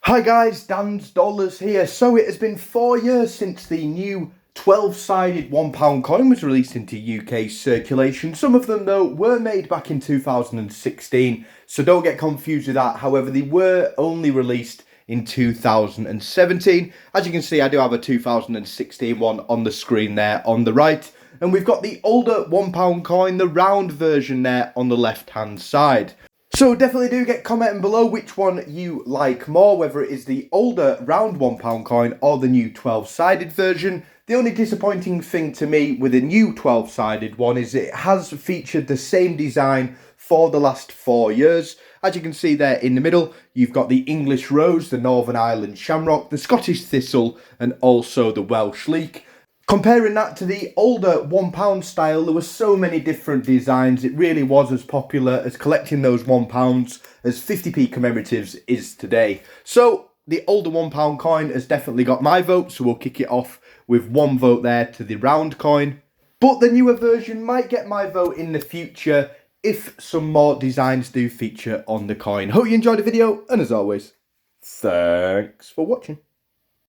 Hi guys, Dan's Dollars here. So it has been 4 years since the new 12-sided £1 coin was released into UK circulation. Some of them though were made back in 2016, so don't get confused with that. However, they were only released in 2017. As you can see, I do have a 2016 one on the screen there on the right. And we've got the older £1 coin, the round version there on the left-hand side. So definitely do get commenting below which one you like more, whether it is the older round £1 coin or the new 12-sided version. The only disappointing thing to me with the new 12-sided one is it has featured the same design for the last 4 years. As you can see there in the middle, you've got the English Rose, the Northern Ireland Shamrock, the Scottish Thistle and also the Welsh Leek. Comparing that to the older £1 style, there were so many different designs. It really was as popular as collecting those £1 as 50p commemoratives is today. So the older £1 coin has definitely got my vote, so we'll kick it off with one vote there to the round coin. But the newer version might get my vote in the future if some more designs do feature on the coin. Hope you enjoyed the video, and as always, thanks for watching.